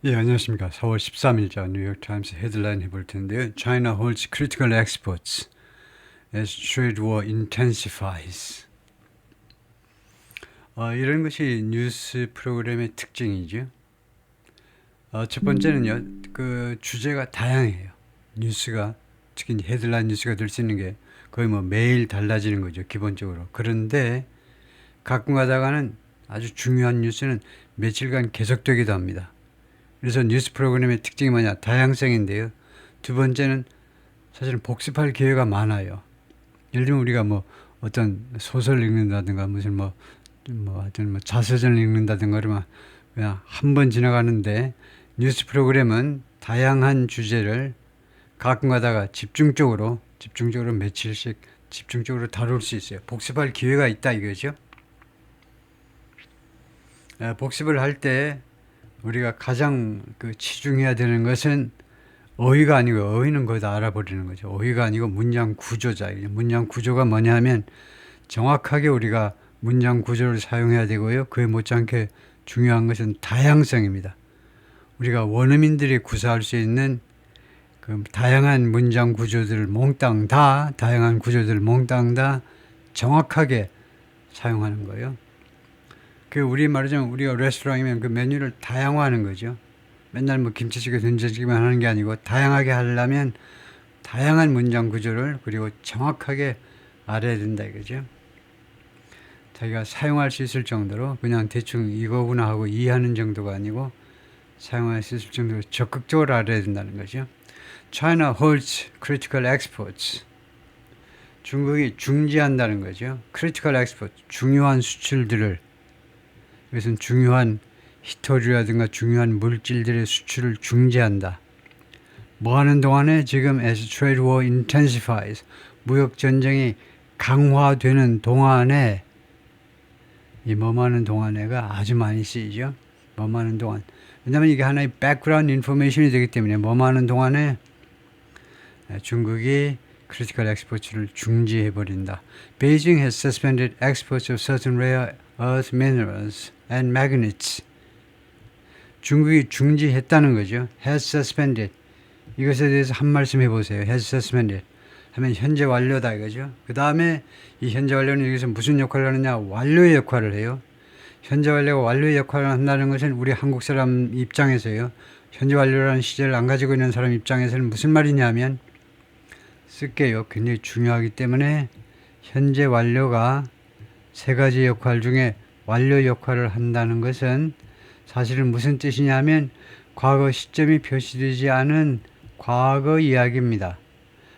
예, 안녕하십니까. 4월 13일자 뉴욕타임스 헤드라인 해볼 텐데요. China holds critical exports as trade war intensifies. 이런 것이 뉴스 프로그램의 특징이죠. 첫 번째는요, 그 주제가 다양해요. 뉴스가, 특히 헤드라인 뉴스가 될 수 있는 게 거의 뭐 매일 달라지는 거죠, 기본적으로. 그런데 가끔 가다가는 아주 중요한 뉴스는 며칠간 계속되기도 합니다. 그래서 뉴스 프로그램의 특징이 뭐냐? 다양성인데요. 두 번째는 사실은 복습할 기회가 많아요. 예를 들면 우리가 뭐 어떤 소설 읽는다든가 무슨 하여튼 뭐 자서전을 읽는다든가 그러면 그냥 한 번 지나가는데 뉴스 프로그램은 다양한 주제를 가끔 가다가 집중적으로 며칠씩 집중적으로 다룰 수 있어요. 복습할 기회가 있다 이거죠. 복습을 할때 우리가 가장 치중해야 되는 것은 어휘가 아니고 어휘는 거의 다 알아버리는 거죠. 어휘가 아니고 문장 구조자. 문장 구조가 뭐냐 하면 정확하게 우리가 문장 구조를 사용해야 되고요. 그에 못지않게 중요한 것은 다양성입니다. 우리가 원어민들이 구사할 수 있는 그 다양한 문장 구조들을 몽땅 다 정확하게 사용하는 거예요. 그 우리 말하자면 우리가 레스토랑이면 그 메뉴를 다양화하는 거죠. 맨날 뭐 김치찌개 된장찌개만 하는 게 아니고 다양하게 하려면 다양한 문장 구조를 그리고 정확하게 알아야 된다 이거죠. 자기가 사용할 수 있을 정도로 그냥 대충 이거구나 하고 이해하는 정도가 아니고 사용할 수 있을 정도로 적극적으로 알아야 된다는 거죠. China holds critical exports. 중국이 중지한다는 거죠. critical export, 중요한 수출들을. 이것은 중요한 히토리라든가 중요한 물질들의 수출을 중지한다. 뭐 하는 동안에 지금 as trade war intensifies, 무역 전쟁이 강화되는 동안에 이 뭐하는 동안에가 아주 많이 쓰이죠. 뭐하는 동안. 왜냐하면 이게 하나의 background information이 되기 때문에 뭐하는 동안에 중국이 critical exports를 중지해버린다. Beijing has suspended exports of certain rare earth minerals and magnets. 중국이 중지했다는 거죠. has suspended. 이것에 대해서 한 말씀 해보세요. has suspended. 하면 현재 완료다 이거죠. 그 다음에 이 현재 완료는 여기서 무슨 역할을 하느냐? 완료의 역할을 해요. 현재 완료가 완료의 역할을 한다는 것은 우리 한국 사람 입장에서요. 현재 완료라는 시제를 안 가지고 있는 사람 입장에서는 무슨 말이냐면 쓸게요. 굉장히 중요하기 때문에 현재 완료가 세 가지 역할 중에 완료 역할을 한다는 것은 사실은 무슨 뜻이냐면 과거 시점이 표시되지 않은 과거 이야기입니다.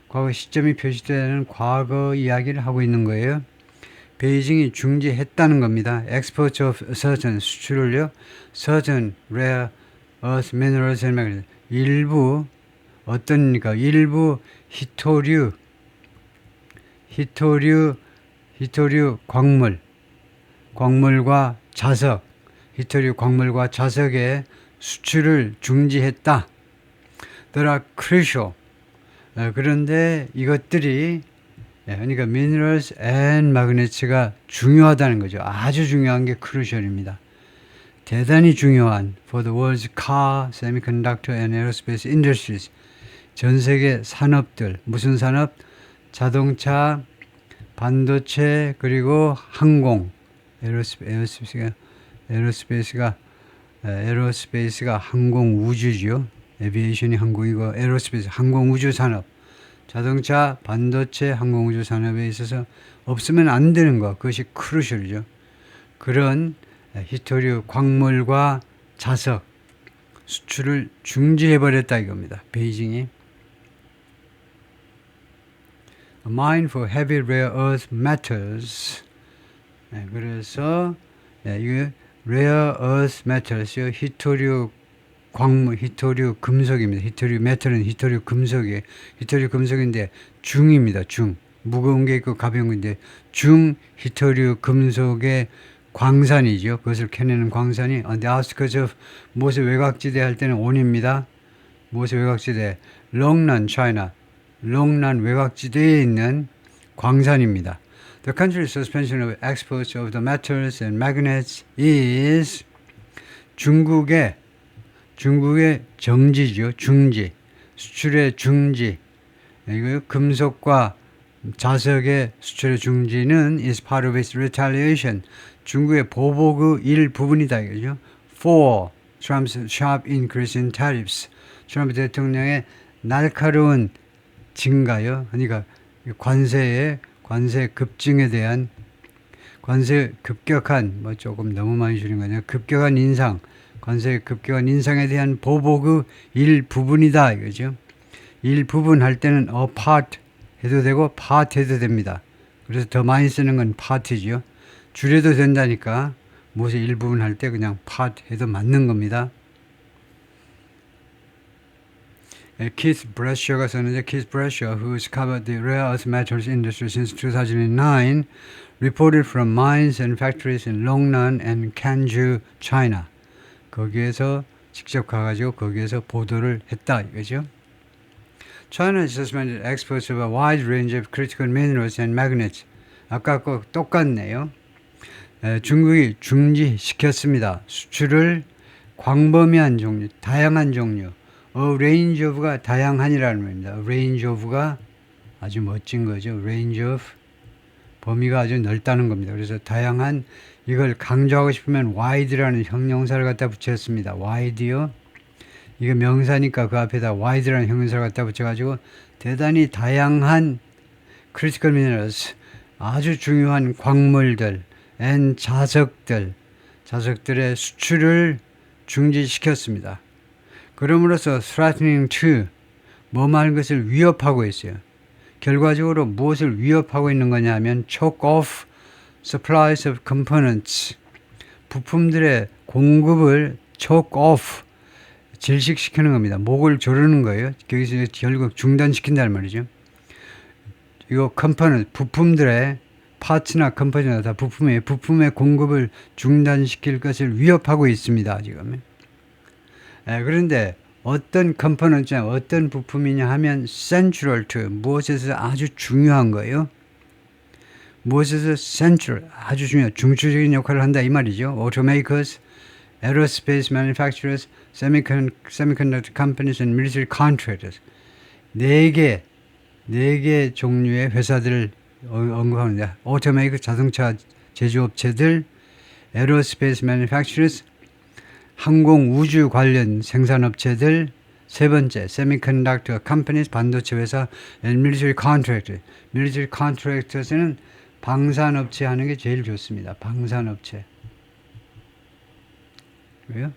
과거 시점이 표시되는 과거 이야기를 하고 있는 거예요. 베이징이 중지했다는 겁니다. Export of certain 수출을요. certain rare earth minerals and magnets. 일부 어떤니까 일부 히토류 광물과 자석, 히토류 광물과 자석의 수출을 중지했다. There are crucial. 그런데 이것들이 그러니까 minerals and magnets가 중요하다는 거죠. 아주 중요한 게 crucial입니다. 대단히 중요한 for the world's car, semiconductor and aerospace industries. 전 세계 산업들, 무슨 산업? 자동차, 반도체, 그리고 항공. 에어로스페이스가 항공 우주죠. 에비에이션이 항공이고 에어로스페이스 항공 우주 산업. 자동차, 반도체, 항공 우주 산업에 있어서 없으면 안 되는 것. 그것이 크루셜이죠. 그런 히토류 광물과 자석 수출을 중지해버렸다 이겁니다. 베이징이. A mine for heavy rare earth metals. 그래서 이게 rare earth metals, 히토류 광물, 히토류 금속입니다. 히토류 메탈은 히토류 금속이에요. 히토류 금속인데 중입니다. 중. 무거운 게 있고 가벼운 건데 중 히토류 금속의 광산이죠. 그것을 캐내는 광산이 on the outskirts of 무엇의 외곽지대 할 때는 on입니다. 무엇의 외곽지대? 롱난 China. 롱난 외곽지대에 있는 광산입니다. The country's suspension of exports of the metals and magnets is 중국의 중국의 정지죠. 중지. 수출의 중지. 이거 금속과 자석의 수출의 중지는 is part of its retaliation. 중국의 보복의 일부분이다 이거죠. For Trump's sharp increase in tariffs. 트럼프 대통령의 날카로운 증가요. 그러니까 관세 급증에 대한 관세 급격한 뭐 조금 너무 많이 줄인 거냐. 급격한 인상. 관세 급격한 인상에 대한 보복의 일부분이다 이거죠. 일부분 할 때는 a part 해도 되고 part 해도 됩니다. 그래서 더 많이 쓰는 건 part이죠. 줄여도 된다니까 무엇의 일부분 할 때 그냥 part 해도 맞는 겁니다. Keith Brashaw가 썼는데 Keith Brashaw, who has covered the rare earth metals industry since 2009, reported from mines and factories in Longnan and Kanju, China. 거기에서 직접 가가지고 거기에서 보도를 했다 이거죠. China has suspended exports of a wide range of critical minerals and magnets. 아까 거 똑같네요. 중국이 중지시켰습니다. 수출을 광범위한 종류, 다양한 종류. A range of가 다양한이라는 말입니다. A range of가 아주 멋진 거죠. Range of 범위가 아주 넓다는 겁니다. 그래서 다양한 이걸 강조하고 싶으면 wide라는 형용사를 갖다 붙였습니다. wide요. 이거 명사니까 그 앞에다 wide라는 형용사를 갖다 붙여가지고 대단히 다양한 critical minerals, 아주 중요한 광물들, and 자석들의 수출을 중지시켰습니다. 그럼으로써 threatening to 뭐뭐 하는 것을 위협하고 있어요. 결과적으로 무엇을 위협하고 있는 거냐 하면 choke off supplies of components, 부품들의 공급을 choke off, 질식시키는 겁니다. 목을 조르는 거예요. 거기서 결국 중단시킨다는 말이죠. 이거 component, 부품들의 파츠나 컴포넌트나 다 부품의 공급을 중단시킬 것을 위협하고 있습니다. 지금. 그런데 어떤 컴포넌트냐, 어떤 부품이냐 하면 central to, 무엇에서 아주 중요한 거예요. 무엇에서 central, 아주 중요한, 중추적인 역할을 한다 이 말이죠. automakers, aerospace manufacturers, semiconductor companies and military contractors. 네 개 종류의 회사들을 언급하는데 automaker, 자동차 제조업체들, aerospace manufacturers, 항공 우주 관련 생산업체들, 세 번째 semiconductor companies, 반도체 회사, and military contractors. military contractors는 방산업체 하는 게 제일 좋습니다. 방산업체. 왜요?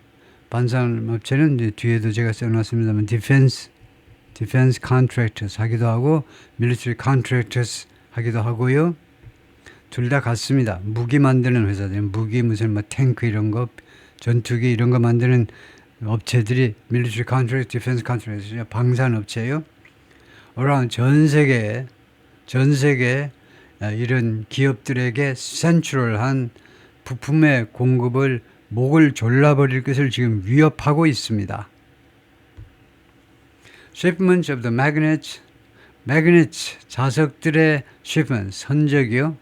방산업체는 이제 뒤에도 제가 써놨습니다만 defense contractors 하기도 하고 military contractors 하기도 하고요. 둘 다 같습니다. 무기 만드는 회사들, 무기 무슨 뭐 탱크 이런 거, 전투기 이런 거 만드는 업체들이 military contract, defense contract, 방산 업체예요. around 전 세계 이런 기업들에게 센트럴한 부품의 공급을 목을 졸라버릴 것을 지금 위협하고 있습니다. Shipments of the magnets, 자석들의 shipment, 선적이요.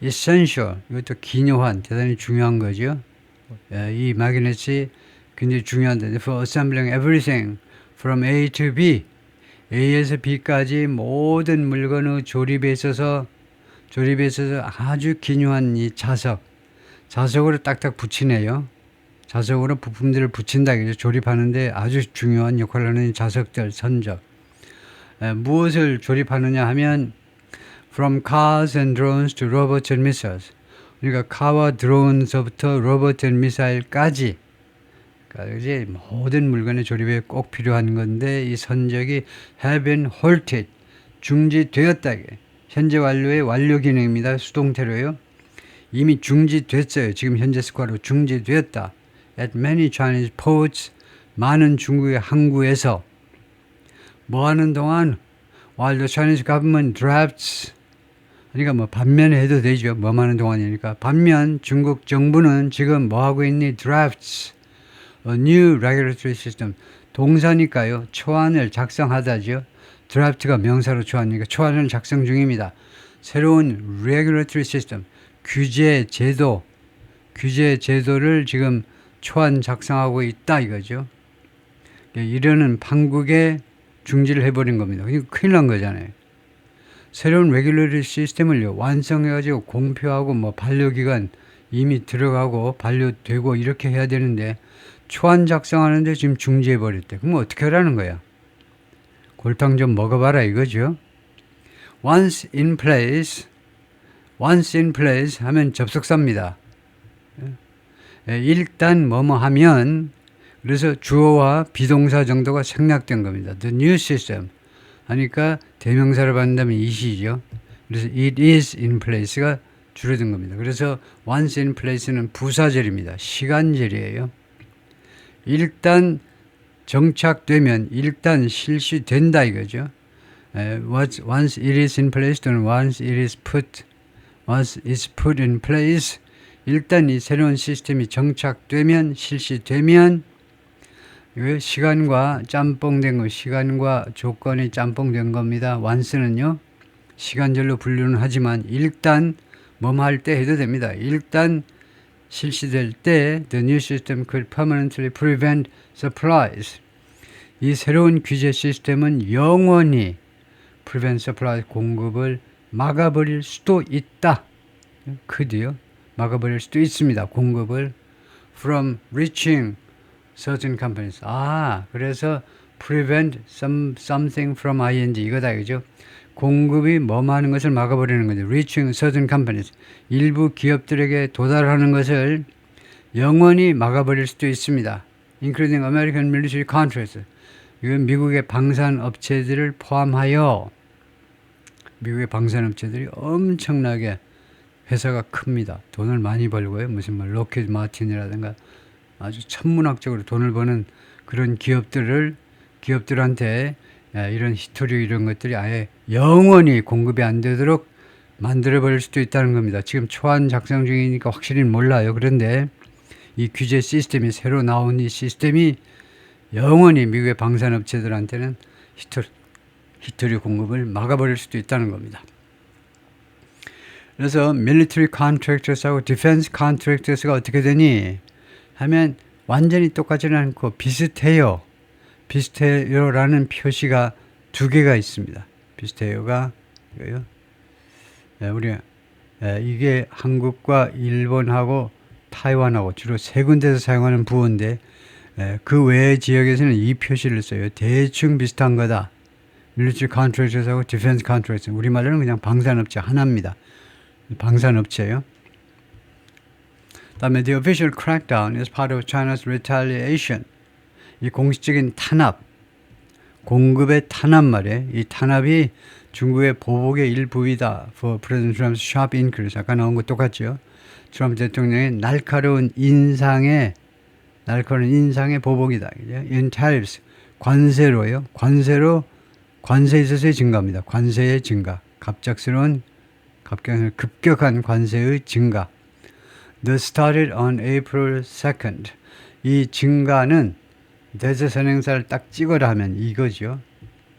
essential, 이것도 기묘한, 대단히 중요한 거죠. 이 magnet이 굉장히 중요한데 for assembling everything from A to B, A에서 B까지 모든 물건의 조립에 있어서 아주 기묘한 이 자석으로 딱딱 붙이네요. 자석으로 부품들을 붙인다. 조립하는데 아주 중요한 역할을 하는 자석들, 선적. 무엇을 조립하느냐 하면 from cars and drones to robots and missiles. 그러니까 카와 드론서부터 로봇 앤 미사일까지 이제 모든 물건의 조립에 꼭 필요한 건데 이 선적이 have been halted, 중지되었다. 현재 완료의 완료 기능입니다. 수동태로요. 이미 중지됐어요. 지금 현재 스쿼로 중지되었다. At many Chinese ports, 많은 중국의 항구에서 뭐 하는 동안 while the Chinese government drafts, 그러니까 뭐 반면에 해도 되죠. 뭐 하는 동안이니까. 반면 중국 정부는 지금 뭐 하고 있니? drafts a new regulatory system. 동사니까요. 초안을 작성하다죠. draft가 명사로 초안이니까 초안을 작성 중입니다. 새로운 regulatory system, 규제 제도를 지금 초안 작성하고 있다 이거죠. 이러는 판국에 중지를 해버린 겁니다. 큰일 난 거잖아요. 새로운 레귤러리 시스템을요, 완성해가지고 공표하고 뭐 반려기간 이미 들어가고 반려되고 이렇게 해야 되는데 초안 작성하는데 지금 중지해버렸대. 그럼 어떻게 하라는 거야? 골탕 좀 먹어봐라 이거죠. once in place 하면 접속사입니다. 일단 뭐뭐 하면, 그래서 주어와 비동사 정도가 생략된 겁니다. The new system 하니까 대명사를 받는다면 it이죠. 그래서 it is in place가 줄어든 겁니다. 그래서 once in place는 부사절입니다. 시간절이에요. 일단 정착되면, 일단 실시된다 이거죠. once it is in place 또는 once it's put in place, 일단 이 새로운 시스템이 정착되면, 실시되면, 시간과 짬뽕된 거, 시간과 조건이 짬뽕된 겁니다. once는요, 시간절로 분류는 하지만 일단 뭐뭐 할 때 해도 됩니다. 일단 실시될 때 the new system could permanently prevent supplies. 이 새로운 규제 시스템은 영원히 prevent supply, 공급을 막아버릴 수도 있다. could요. 막아버릴 수도 있습니다. 공급을 from reaching certain companies. 그래서 prevent something from ing 이거다 이거죠. 공급이 뭐하는 것을 막아버리는 거죠. reaching certain companies. 일부 기업들에게 도달하는 것을 영원히 막아버릴 수도 있습니다. including American military contracts. 이건 미국의 방산업체들을 포함하여, 미국의 방산업체들이 엄청나게 회사가 큽니다. 돈을 많이 벌고요. 무슨 뭐 로켓 마틴이라든가 아주 천문학적으로 돈을 버는 그런 기업들한테 이런 히토류 이런 것들이 아예 영원히 공급이 안 되도록 만들어버릴 수도 있다는 겁니다. 지금 초안 작성 중이니까 확실히는 몰라요. 그런데 이 규제 시스템이, 새로 나온 이 시스템이 영원히 미국의 방산업체들한테는 히토류 공급을 막아버릴 수도 있다는 겁니다. 그래서 military contractors하고 defense contractors가 어떻게 되니 하면 완전히 똑같지는 않고 비슷해요. 비슷해요라는 표시가 두 개가 있습니다. 비슷해요가 이거요. 이게 한국과 일본하고 타이완하고 주로 세 군데서 사용하는 부호인데 그 외의 지역에서는 이 표시를 써요. 대충 비슷한 거다. military contractors하고 defense contractors. 우리말로는 그냥 방산업체 하나입니다. 방산업체요. 다음에 the official crackdown is part of China's retaliation. 이 공식적인 탄압, 공급의 탄압 말이에요. 이 탄압이 중국의 보복의 일부이다. For President Trump's sharp increase. 아까 나온 거 똑같죠. 트럼프 대통령의 날카로운 인상의 보복이다. In tariffs. 관세로요. 관세에 있어서의 증가입니다. 관세의 증가. 급격한 관세의 증가. That started on April 2nd. 이 증가는 대세선행사를 딱 찍어라 하면 이거죠.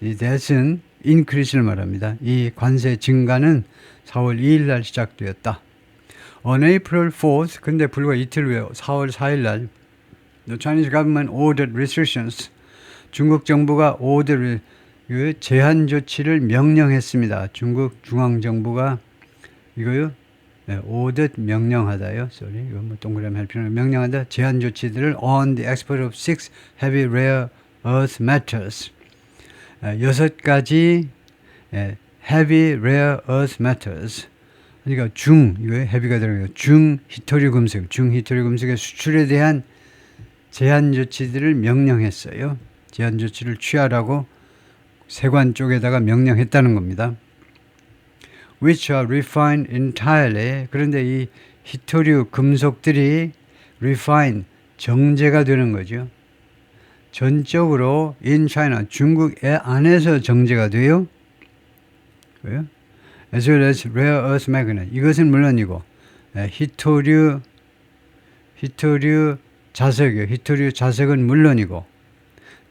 이 that은 increase를 말합니다. 이 관세 증가는 4월 2일 날 시작되었다. On April 4th, 근데 불과 이틀 후에 4월 4일 날 The Chinese government ordered restrictions. 중국 정부가 제한 조치를 명령했습니다. 중국 중앙정부가 이거요. ordered 명령하다요. 이거 뭐 동그라미 할 필요는 명령하다. 제한 조치들을 on the export of 6 heavy rare earth metals. 6가지 heavy rare earth metals. 그러니까 이거에 heavy가 들어가요. 히토류 금속의 수출에 대한 제한 조치들을 명령했어요. 제한 조치를 취하라고 세관 쪽에다가 명령했다는 겁니다. Which are refined entirely. 그런데 이 히토류 금속들이 refine, 정제가 되는 거죠. 전적으로 in China, 중국 안에서 정제가 돼요. 왜요? As well as rare earth magnet. 이것은 물론이고 히토류 자석이요. 히토류 자석은 물론이고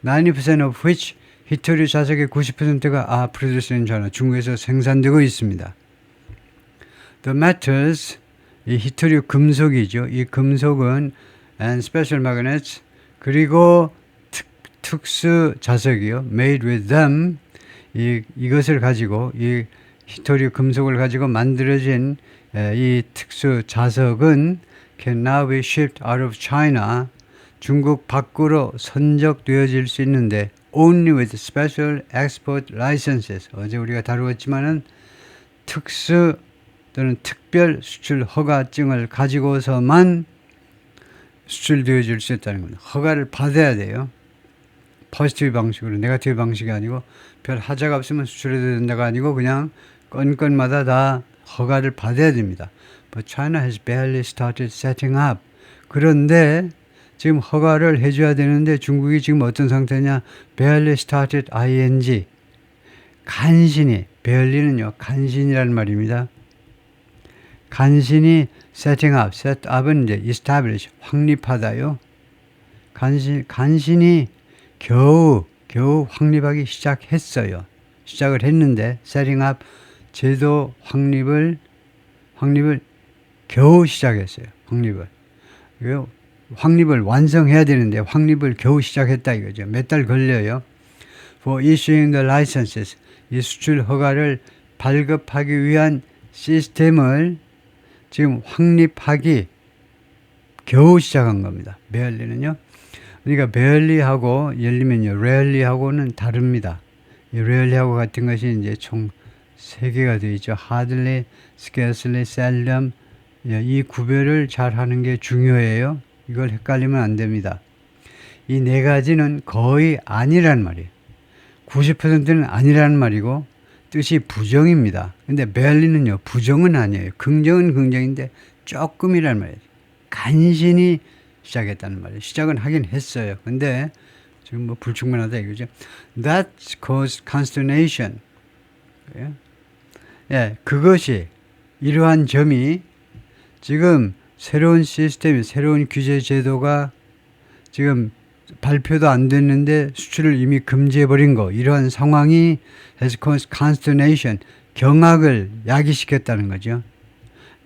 90% of which 히토류 자석의 90%가 produced in China. 중국에서 생산되고 있습니다. The metals, 이 히토류 금속이죠. 이 금속은 and special magnets 그리고 특수 자석이요. made with them 이것을 가지고 이 히토리우 금속을 가지고 만들어진 이 특수 자석은 can now be shipped out of China 중국 밖으로 선적되어질 수 있는데 only with special export licenses 어제 우리가 다루었지만은 특수 또는 특별 수출 허가증을 가지고서만 수출되어질 수 있다는 겁니다. 허가를 받아야 돼요. 포지티브 방식으로 네거티브 방식이 아니고 별 하자가 없으면 수출해도 된다가 아니고 그냥 건건마다 다 허가를 받아야 됩니다. But China has barely started setting up. 그런데 지금 허가를 해줘야 되는데 중국이 지금 어떤 상태냐? barely started ing. 간신히, barely는요, 간신이라는 말입니다. 간신히 setting up, set up은 이제 establish, 확립하다요. 간신히 겨우 확립하기 시작했어요. 시작을 했는데 setting up 제도 확립을 겨우 시작했어요. 확립을 완성해야 되는데 확립을 겨우 시작했다 이거죠. 몇 달 걸려요. For issuing the licenses 이 수출 허가를 발급하기 위한 시스템을 지금 확립하기 겨우 시작한 겁니다. barely는요. 그러니까 barely하고 예를 들면요, rarely하고는 다릅니다. 이 rarely하고 같은 것이 이제 총 3개가 되어 있죠. hardly, scarcely, seldom. 이 구별을 잘 하는 게 중요해요. 이걸 헷갈리면 안 됩니다. 이 4가지는 거의 아니란 말이에요. 90%는 아니라는 말이고 뜻이 부정입니다. 근데 barely는요, 부정은 아니에요. 긍정은 긍정인데 조금이란 말이에요. 간신히 시작했다는 말이에요. 시작은 하긴 했어요. 근데 지금 뭐 불충분하다 이거죠. That caused consternation. 예, 그것이 이러한 점이 지금 새로운 시스템, 새로운 규제 제도가 지금 발표도 안 됐는데 수출을 이미 금지해버린 거 이러한 상황이 has caused consternation, 경악을 야기시켰다는 거죠.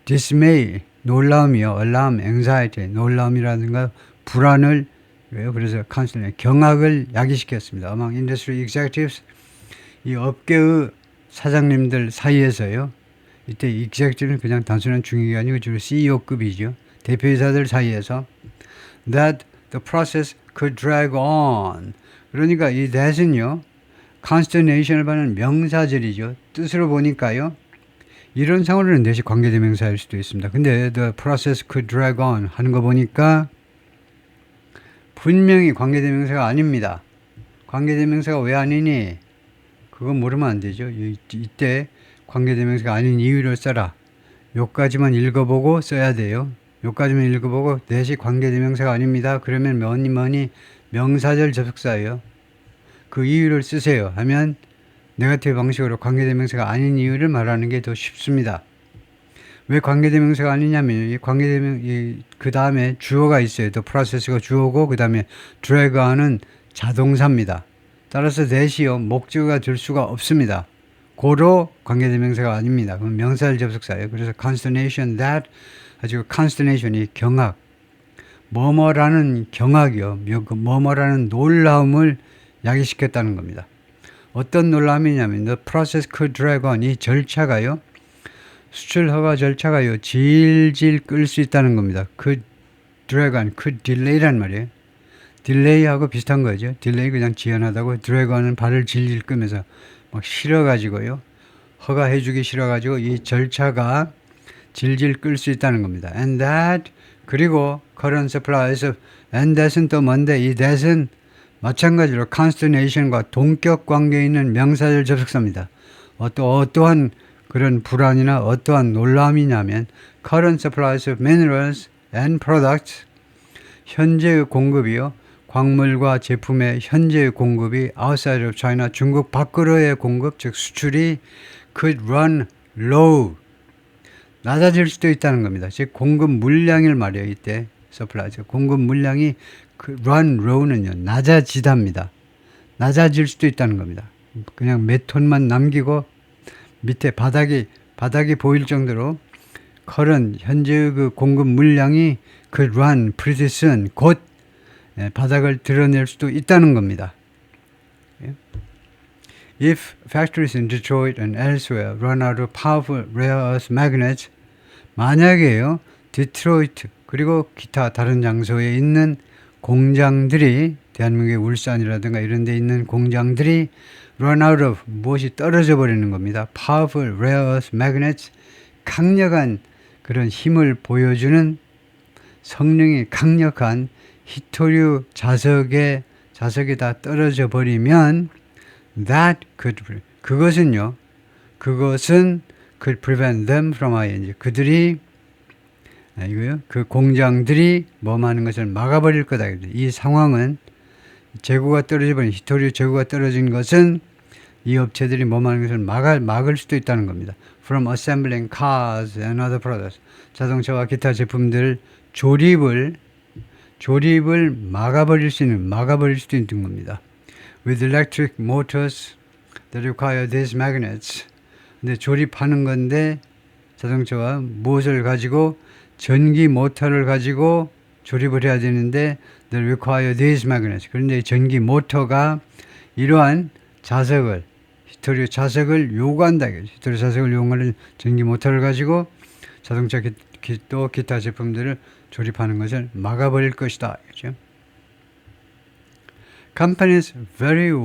dismay, 놀라움이요. alarm, anxiety, 놀라움이라든가 불안을 그래서 consternation, 경악을 야기시켰습니다. among industry executives, 이 업계의 사장님들 사이에서요. 이때 executive는 그냥 단순한 중위가 아니고 주로 CEO급이죠. 대표이사들 사이에서 that the process could drag on. 그러니까 이 that은요. consternation을 받는 명사절이죠. 뜻으로 보니까요. 이런 상황으로는 대시 관계대명사일 수도 있습니다. 근데 the process could drag on 하는 거 보니까 분명히 관계대명사가 아닙니다. 관계대명사가 왜 아니니? 그건 모르면 안 되죠. 이때 관계대명사가 아닌 이유를 써라. 요까지만 읽어보고 써야 돼요. 요까지만 읽어보고 대시 관계대명사가 아닙니다. 그러면 뭐니 명사절 접속사예요. 그 이유를 쓰세요 하면 네거티브 방식으로 관계대명사가 아닌 이유를 말하는 게 더 쉽습니다. 왜 관계대명사가 아니냐면 그 다음에 주어가 있어요. 또 프로세스가 주어고 그 다음에 drag on은 자동사입니다. 따라서 that이요 목적어가 될 수가 없습니다. 고로 관계대명사가 아닙니다. 그럼 명사절 접속사예요. 그래서 consternation that 아주 consternation이 경악, 뭐뭐라는 경악이요. 뭐뭐라는 놀라움을 야기시켰다는 겁니다. 어떤 놀라움이냐면 the process could drag on 이 절차가요. 수출 허가 절차가요. 질질 끌 수 있다는 겁니다. could drag on, could delay란 말이에요. 딜레이하고 비슷한 거죠. 딜레이 그냥 지연하다고 drag on은 발을 질질 끄면서 막 싫어가지고요. 허가해주기 싫어가지고 이 절차가 질질 끌 수 있다는 겁니다. And that 그리고 current supplies of and that은 또 뭔데 이 that은 마찬가지로 consternation과 동격 관계에 있는 명사절 접속사입니다. 어떠한 그런 불안이나 어떠한 놀람이냐면 current supplies of minerals and products 현재의 공급이요. 광물과 제품의 현재의 공급이 outside of China 중국 밖으로의 공급 즉 수출이 could run low 낮아질 수도 있다는 겁니다. 즉 공급 물량을 말이에요. 이때 supply 공급 물량이 run low는요 낮아지답니다. 낮아질 수도 있다는 겁니다. 그냥 몇 톤만 남기고 밑에 바닥이 보일 정도로 current 현재 그 공급 물량이 could run pretty soon 곧 바닥을 드러낼 수도 있다는 겁니다. If factories in Detroit and elsewhere run out of powerful rare earth magnets, 만약에요, 디트로이트 그리고 기타 다른 장소에 있는 공장들이 대한민국의 울산이라든가 이런 데 있는 공장들이 run out of 무엇이 떨어져 버리는 겁니다. Powerful rare earth magnets, 강력한 그런 힘을 보여주는 성능이 강력한 히토류 자석이 다 떨어져 버리면 그것은 could prevent them from ING. 그 공장들이 뭐하는 것을 막아버릴 거다. 이 상황은 재고가 떨어져버린 히토류 재고가 떨어진 것은 이 업체들이 뭐하는 것을 막을 수도 있다는 겁니다. From assembling cars and other products. 자동차와 기타 제품들 조립을 막아버릴 수도 있는 겁니다. With electric motors that require these magnets. 근데 조립하는 건데 자동차와 무엇을 가지고 전기 모터를 가지고 조립을 해야 되는데 that require these magnets. 그런데 전기 모터가 이러한 자석을 히토류 자석을 요구한다. 히토류 자석을 요구하는 전기 모터를 가지고 자동차 또 기타 제품들을 조립하는 것을 막아버릴 것이다. 그렇죠? Companies very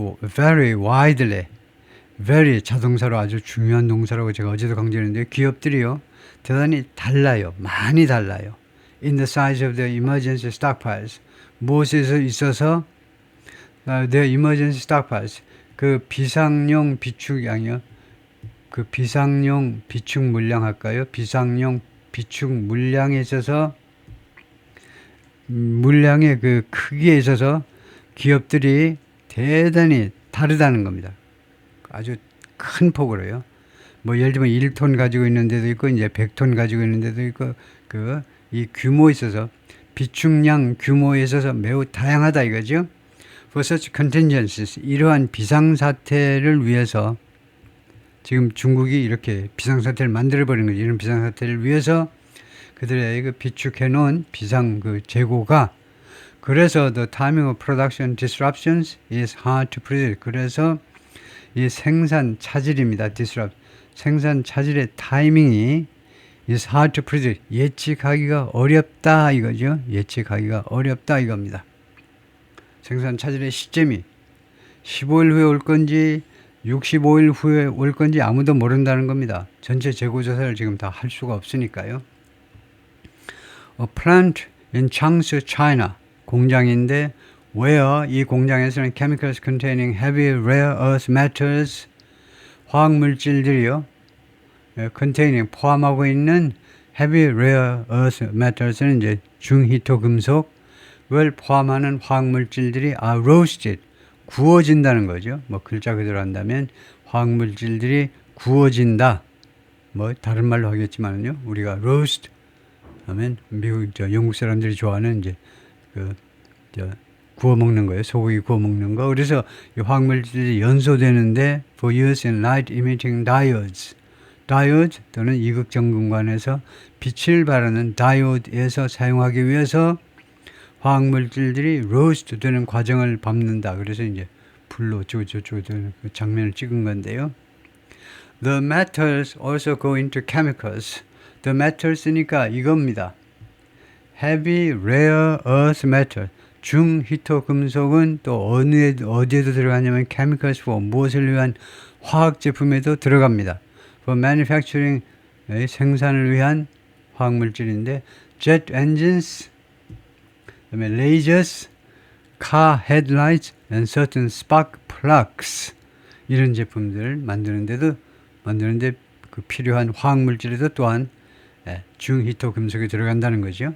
자동사로 아주 중요한 동사라고 제가 어제도 강조했는데 기업들이요 대단히 달라요. 많이 달라요. In the size of their emergency stockpiles. 무엇에 있어서 their emergency stockpiles. 그 비상용 비축량이요. 그 비상용 비축 물량 할까요? 비상용 비축 물량에 있어서 물량의 그 크기에 있어서 기업들이 대단히 다르다는 겁니다. 아주 큰 폭으로요. 뭐 예를 들면 1톤 가지고 있는 데도 있고 이제 100톤 가지고 있는 데도 있고 이 규모에 있어서 비축량 규모에 있어서 매우 다양하다 이거죠. For such contingencies, 이러한 비상사태를 위해서 지금 중국이 이렇게 비상사태를 만들어버리는 거죠. 이런 비상사태를 위해서 그들의 그 비축해 놓은 비상 그 재고가 그래서 the timing of production disruptions is hard to predict. 그래서 이 생산 차질입니다. disrupt. 생산 차질의 타이밍이 is hard to predict. 예측하기가 어렵다 이거죠. 예측하기가 어렵다 이겁니다. 생산 차질의 시점이 15일 후에 올 건지 65일 후에 올 건지 아무도 모른다는 겁니다. 전체 재고 조사를 지금 다 할 수가 없으니까요. A plant in Changshu, China. 공장인데 where 이 공장에서는 chemicals containing heavy rare earth metals 화학물질들이요. containing 포함하고 있는 heavy rare earth metals는 이제 중히토 금속을 포함하는 화학물질들이 are roasted 구워진다는 거죠. 뭐 글자 그대로 한다면 화학물질들이 구워진다. 뭐 다른 말로 하겠지만요. 우리가 roast 하면 미국 영국 사람들이 좋아하는 이제 구워 먹는 거예요. 소고기 구워 먹는 거. 그래서 이 화학물질이 연소되는데 for use in light emitting diodes. 다이오드 또는 이극전근관에서 빛을 발하는 다이오드에서 사용하기 위해서 화학물질들이 로스트 되는 과정을 밟는다. 그래서 이제 불로 저쪽에 그 장면을 찍은 건데요. The metals also go into chemicals. The metals니까 이겁니다. Heavy rare earth metal. 중히토 금속은 또 어디에도 들어가냐면 chemicals for 무엇을 위한 화학 제품에도 들어갑니다. For manufacturing 생산을 위한 화학물질인데 jet engines, 그다음에 lasers, car headlights, and certain spark plugs 이런 제품들을 만드는데 그 필요한 화학물질에도 또한 중히토 금속이 들어간다는 거죠.